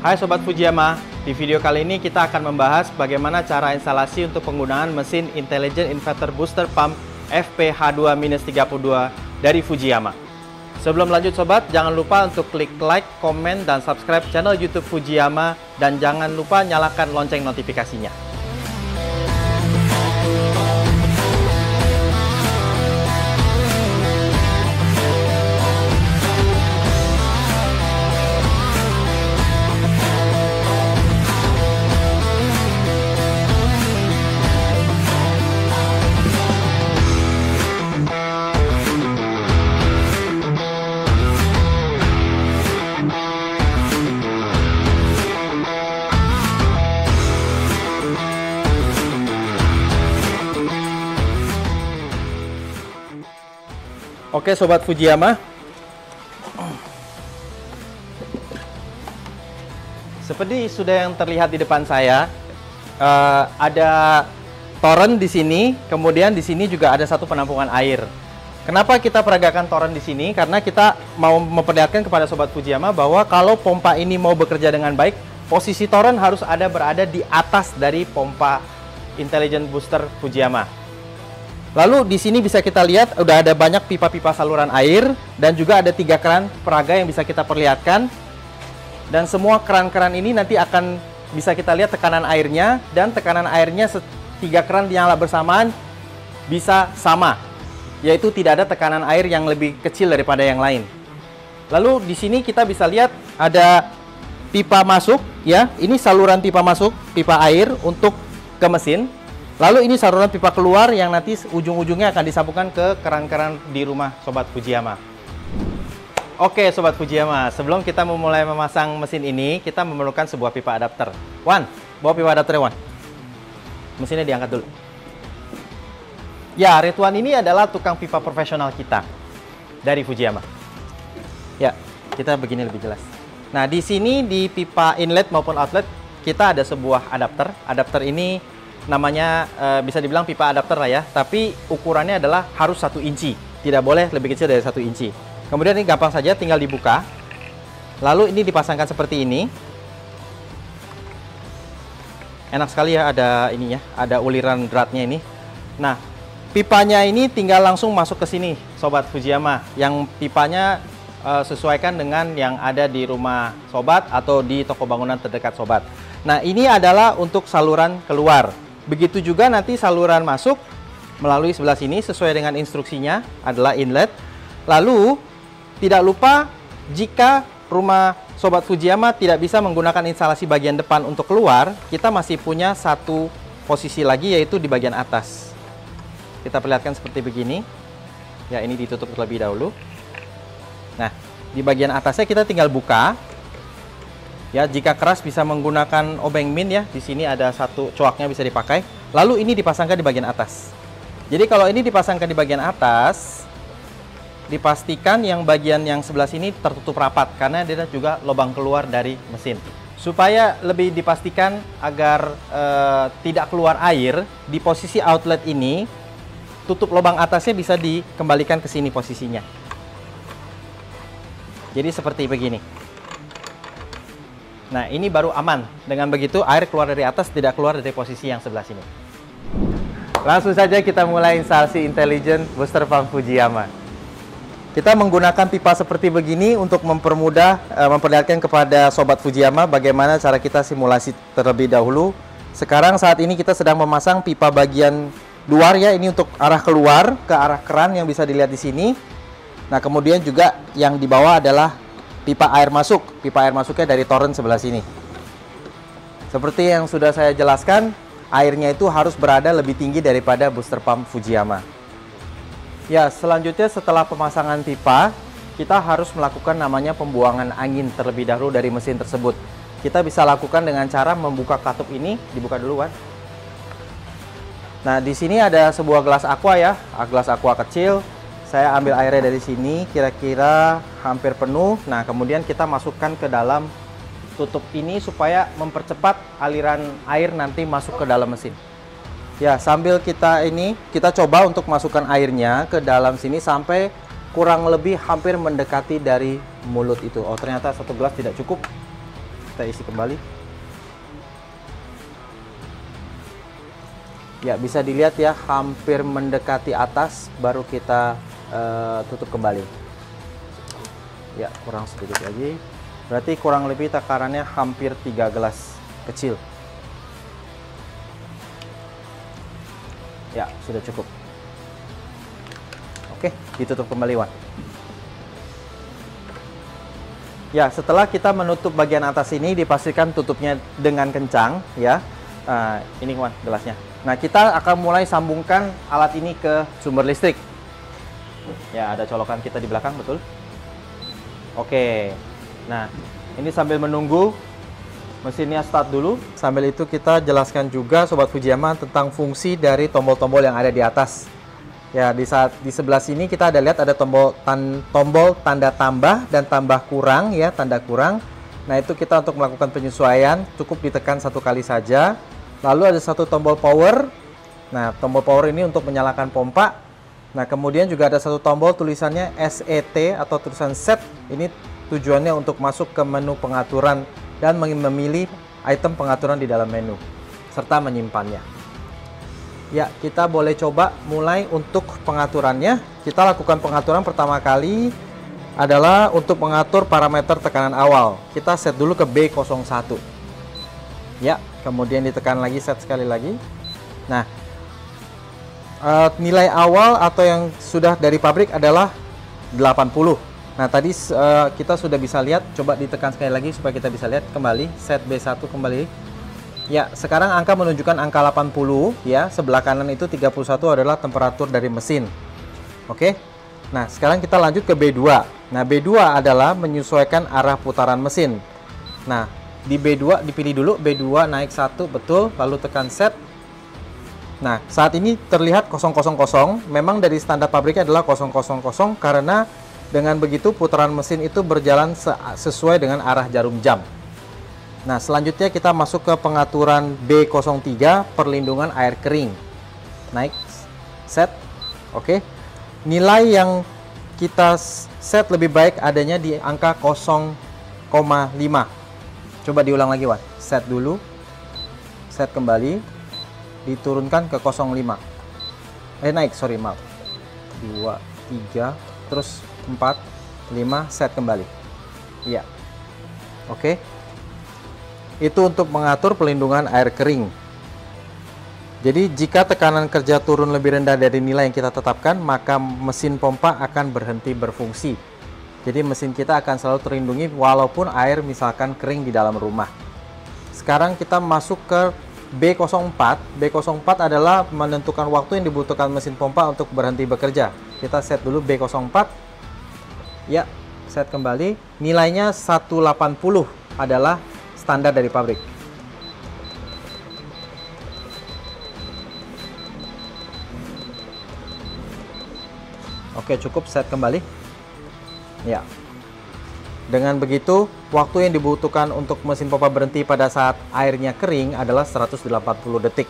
Hai Sobat Fujiyama, di video kali ini kita akan membahas bagaimana cara instalasi untuk penggunaan mesin Intelligent Inverter Booster Pump FPH2-32 dari Fujiyama. Sebelum lanjut Sobat, jangan lupa untuk klik like, komen, dan subscribe channel YouTube Fujiyama, dan jangan lupa nyalakan lonceng notifikasinya. Oke Sobat Fujiyama, seperti sudah yang terlihat di depan saya, ada toren di sini, kemudian di sini juga ada satu penampungan air. Kenapa kita peragakan toren di sini? Karena kita mau memperlihatkan kepada Sobat Fujiyama bahwa kalau pompa ini mau bekerja dengan baik, posisi toren harus berada di atas dari pompa Intelligent Booster Fujiyama. Lalu di sini bisa kita lihat udah ada banyak pipa-pipa saluran air dan juga ada 3 keran peraga yang bisa kita perlihatkan. Dan semua keran-keran ini nanti akan bisa kita lihat tekanan airnya, dan tekanan airnya 3 keran yang bersamaan bisa sama, yaitu tidak ada tekanan air yang lebih kecil daripada yang lain. Lalu di sini kita bisa lihat ada pipa masuk, ya. Ini saluran pipa masuk, pipa air untuk ke mesin. Lalu ini saluran pipa keluar yang nanti ujung-ujungnya akan disambungkan ke keran-keran di rumah Sobat Fujiyama. Oke Sobat Fujiyama, sebelum kita memulai memasang mesin ini, kita memerlukan sebuah pipa adapter. Wan, bawa pipa adapter Wan. Mesinnya diangkat dulu. Ya, Ridwan ini adalah tukang pipa profesional kita dari Fujiyama. Ya, kita begini lebih jelas. Nah, di sini di pipa inlet maupun outlet kita ada sebuah adapter. Adapter ini namanya bisa dibilang pipa adapter lah ya, tapi ukurannya adalah harus 1 inci, tidak boleh lebih kecil dari 1 inci. Kemudian ini gampang saja, tinggal dibuka, lalu ini dipasangkan seperti ini. Enak sekali ya, ada ininya, ada uliran dratnya ini. Nah, pipanya ini tinggal langsung masuk ke sini Sobat Fujiyama, yang pipanya sesuaikan dengan yang ada di rumah Sobat atau di toko bangunan terdekat Sobat. Nah, ini adalah untuk saluran keluar. Begitu juga nanti saluran masuk melalui sebelah sini sesuai dengan instruksinya adalah inlet. Lalu tidak lupa, jika rumah Sobat Fujiyama tidak bisa menggunakan instalasi bagian depan untuk keluar, kita masih punya satu posisi lagi, yaitu di bagian atas. Kita perlihatkan seperti begini. Ya, ini ditutup terlebih dahulu. Nah, di bagian atasnya kita tinggal buka. Ya, jika keras bisa menggunakan obeng min ya. Di sini ada satu coaknya bisa dipakai. Lalu ini dipasangkan di bagian atas. Jadi kalau ini dipasangkan di bagian atas, dipastikan yang bagian yang sebelah sini tertutup rapat karena dia juga lubang keluar dari mesin. Supaya lebih dipastikan agar tidak keluar air, di posisi outlet ini tutup lubang atasnya bisa dikembalikan ke sini posisinya. Jadi seperti begini. Nah, ini baru aman. Dengan begitu, air keluar dari atas, tidak keluar dari posisi yang sebelah sini. Langsung saja kita mulai instalasi Intelligent Booster Pump Fujiyama. Kita menggunakan pipa seperti begini untuk mempermudah, memperlihatkan kepada Sobat Fujiyama bagaimana cara kita simulasi terlebih dahulu. Sekarang saat ini kita sedang memasang pipa bagian luar ya, ini untuk arah keluar ke arah keran yang bisa dilihat di sini. Nah, kemudian juga yang di bawah adalah pipa air masuk. Pipa air masuknya dari toren sebelah sini. Seperti yang sudah saya jelaskan, airnya itu harus berada lebih tinggi daripada booster pump Fujiyama. Ya, selanjutnya setelah pemasangan pipa, kita harus melakukan namanya pembuangan angin terlebih dahulu dari mesin tersebut. Kita bisa lakukan dengan cara membuka katup ini, dibuka dulu kan. Nah, di sini ada sebuah gelas aqua ya, gelas aqua kecil. Saya ambil airnya dari sini, kira-kira hampir penuh. Nah, kemudian kita masukkan ke dalam tutup ini supaya mempercepat aliran air nanti masuk ke dalam mesin. Ya, sambil kita coba untuk masukkan airnya ke dalam sini sampai kurang lebih hampir mendekati dari mulut itu. Oh, ternyata 1 gelas tidak cukup. Kita isi kembali. Ya, bisa dilihat ya, hampir mendekati atas, baru kita tutup kembali. Ya, kurang sedikit lagi. Berarti kurang lebih takarannya hampir 3 gelas kecil. Ya, sudah cukup. Oke, ditutup kembali, Wan. Ya, setelah kita menutup bagian atas ini, dipastikan tutupnya dengan kencang, ya. Ini, Wan, gelasnya. Nah, kita akan mulai sambungkan alat ini ke sumber listrik. Ya, ada colokan kita di belakang, betul? Oke. Nah, ini sambil menunggu mesinnya start dulu. Sambil itu kita jelaskan juga Sobat Fujiyama tentang fungsi dari tombol-tombol yang ada di atas. Ya, di sebelah sini kita ada lihat ada tombol tanda tambah dan tambah kurang, ya, tanda kurang. Nah, itu kita untuk melakukan penyesuaian cukup ditekan 1 kali saja. Lalu ada satu tombol power. Nah, tombol power ini untuk menyalakan pompa. Nah, kemudian juga ada satu tombol tulisannya SET atau tulisan set. Ini tujuannya untuk masuk ke menu pengaturan dan memilih item pengaturan di dalam menu serta menyimpannya. Ya, kita boleh coba mulai untuk pengaturannya. Kita lakukan pengaturan pertama kali adalah untuk mengatur parameter tekanan awal. Kita set dulu ke B01. Ya, kemudian ditekan lagi, set sekali lagi. Nah, nilai awal atau yang sudah dari pabrik adalah 80. Nah, tadi kita sudah bisa lihat, coba ditekan sekali lagi supaya kita bisa lihat kembali, set B1 kembali. Ya, sekarang angka menunjukkan angka 80, ya. Sebelah kanan itu 31 adalah temperatur dari mesin. Oke. Nah, sekarang kita lanjut ke B2. Nah, B2 adalah menyesuaikan arah putaran mesin. Nah, di B2 dipilih dulu, B2 naik 1, betul, lalu tekan set. Nah, saat ini terlihat 000, memang dari standar pabriknya adalah 000 karena dengan begitu putaran mesin itu berjalan sesuai dengan arah jarum jam. Nah, selanjutnya kita masuk ke pengaturan B03, perlindungan air kering. Naik, set, oke. Nilai yang kita set lebih baik adanya di angka 0,5. Coba diulang lagi, Wan. Set dulu, set kembali, diturunkan ke 0,5. Naik, sorry, maaf. 2, 3, terus 4, 5, set kembali. Iya, oke. Itu untuk mengatur pelindungan air kering. Jadi jika tekanan kerja turun lebih rendah dari nilai yang kita tetapkan, maka mesin pompa akan berhenti berfungsi. Jadi mesin kita akan selalu terlindungi walaupun air misalkan kering di dalam rumah. Sekarang kita masuk ke B04. B04 adalah menentukan waktu yang dibutuhkan mesin pompa untuk berhenti bekerja. Kita set dulu B04. Ya, set kembali. Nilainya 180 adalah standar dari pabrik. Oke, cukup, set kembali. Ya. Dengan begitu, waktu yang dibutuhkan untuk mesin pompa berhenti pada saat airnya kering adalah 180 detik.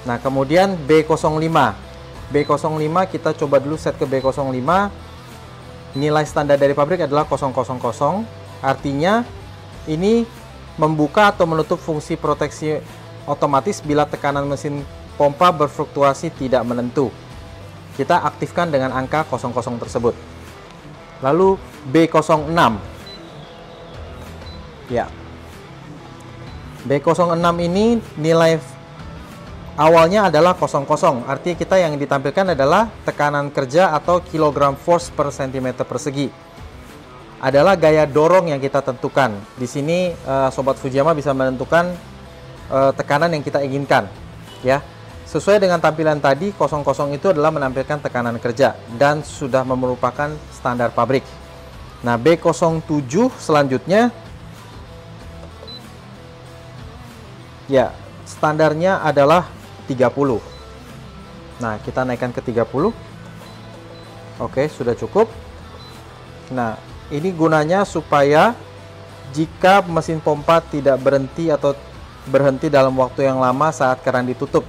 Nah, kemudian B05. B05 kita coba dulu set ke B05. Nilai standar dari pabrik adalah 000. Artinya ini membuka atau menutup fungsi proteksi otomatis bila tekanan mesin pompa berfluktuasi tidak menentu. Kita aktifkan dengan angka 00 tersebut. Lalu B06. Ya. B06 ini nilai awalnya adalah 00. Artinya kita yang ditampilkan adalah tekanan kerja atau kilogram force per cm persegi. Adalah gaya dorong yang kita tentukan. Di sini Sobat Fujiyama bisa menentukan tekanan yang kita inginkan, ya. Sesuai dengan tampilan tadi, 00 itu adalah menampilkan tekanan kerja dan sudah merupakan standar pabrik. Nah, B07 selanjutnya, ya, standarnya adalah 30. Nah, kita naikkan ke 30. Oke, sudah cukup. Nah, ini gunanya supaya jika mesin pompa tidak berhenti atau berhenti dalam waktu yang lama saat keran ditutup.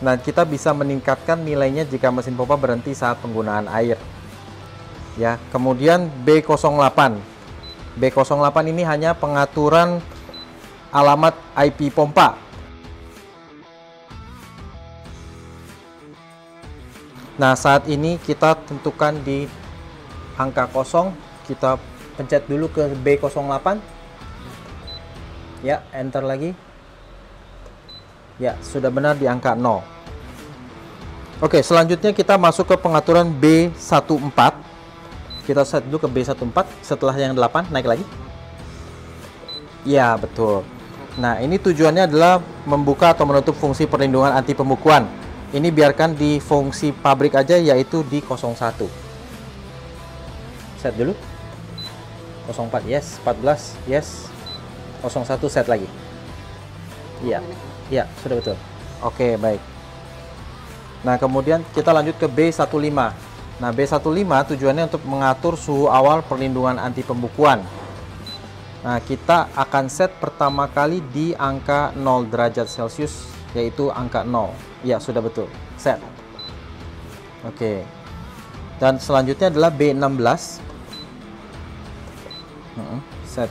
Nah, kita bisa meningkatkan nilainya jika mesin pompa berhenti saat penggunaan air. Ya, kemudian B08. B08 ini hanya pengaturan alamat IP pompa. Nah, saat ini kita tentukan di angka 0, kita pencet dulu ke B08. Ya, enter lagi. Ya, sudah benar di angka 0. Oke, selanjutnya kita masuk ke pengaturan B14. Kita set dulu ke B14, setelah yang 8 naik lagi. Ya, betul. Nah, ini tujuannya adalah membuka atau menutup fungsi perlindungan anti pembukuan. Ini biarkan di fungsi pabrik aja, yaitu di 01. Set dulu. 04, yes. 14, yes. 01, set lagi. Iya, iya, sudah betul. Oke, baik. Nah, kemudian kita lanjut ke B15. Nah, B15 tujuannya untuk mengatur suhu awal perlindungan anti pembukuan. Nah, kita akan set pertama kali di angka 0 derajat Celcius, yaitu angka 0. Ya, sudah betul. Set. Oke. Dan selanjutnya adalah B16. Set.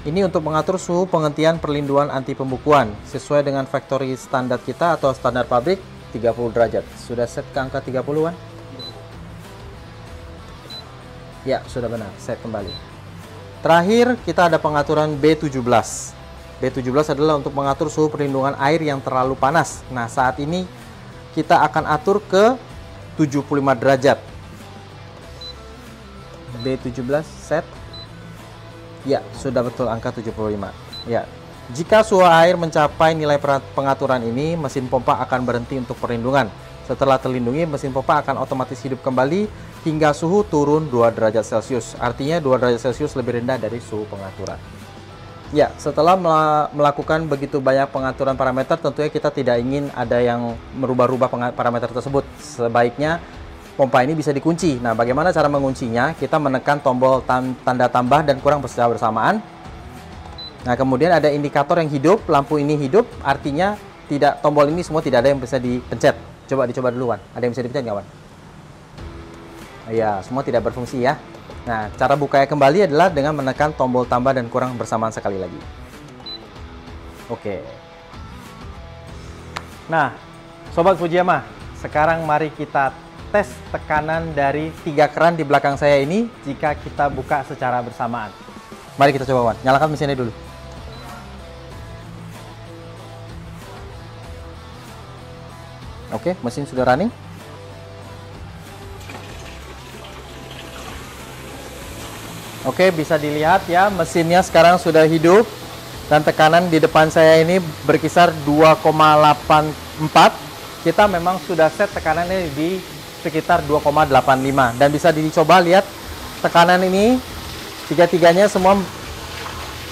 Ini untuk mengatur suhu penghentian perlindungan anti pembukuan sesuai dengan factory standar kita atau standar pabrik 30 derajat. Sudah set ke angka 30-an? Ya, sudah benar. Set kembali. Terakhir, kita ada pengaturan B17. B17 adalah untuk mengatur suhu perlindungan air yang terlalu panas. Nah, saat ini kita akan atur ke 75 derajat. B17 set. Ya, sudah betul angka 75. Ya. Jika suhu air mencapai nilai pengaturan ini, mesin pompa akan berhenti untuk perlindungan. Setelah terlindungi, mesin pompa akan otomatis hidup kembali hingga suhu turun 2 derajat Celcius. Artinya 2 derajat Celcius lebih rendah dari suhu pengaturan. Ya, setelah melakukan begitu banyak pengaturan parameter, tentunya kita tidak ingin ada yang merubah-rubah parameter tersebut. Sebaiknya pompa ini bisa dikunci. Nah, bagaimana cara menguncinya? Kita menekan tombol tanda tambah dan kurang secara bersamaan. Nah, kemudian ada indikator yang hidup, lampu ini hidup, artinya tombol ini semua tidak ada yang bisa dipencet. Coba dicoba duluan. Ada yang bisa dipencet nggak, Wan? Ya, semua tidak berfungsi ya. Nah, cara bukanya kembali adalah dengan menekan tombol tambah dan kurang bersamaan sekali lagi. Oke. Nah, Sobat Fujiyama, sekarang mari kita tes tekanan dari 3 keran di belakang saya ini jika kita buka secara bersamaan. Mari kita coba, Wan. Nyalakan mesinnya dulu. Oke, mesin sudah running. Oke, bisa dilihat ya, mesinnya sekarang sudah hidup dan tekanan di depan saya ini berkisar 2,84. Kita memang sudah set tekanannya di sekitar 2,85 dan bisa dicoba lihat tekanan ini tiga-tiganya semua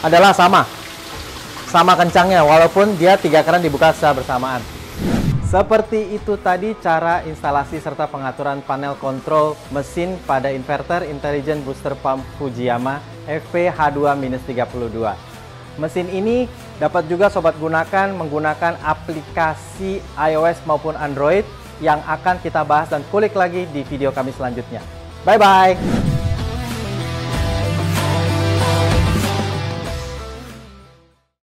adalah sama kencangnya walaupun dia 3 keran dibuka secara bersamaan. Seperti itu tadi cara instalasi serta pengaturan panel kontrol mesin pada inverter Intelligent Booster Pump Fujiyama FP-H2-32. Mesin ini dapat juga sobat gunakan menggunakan aplikasi iOS maupun Android yang akan kita bahas dan kulik lagi di video kami selanjutnya. Bye-bye!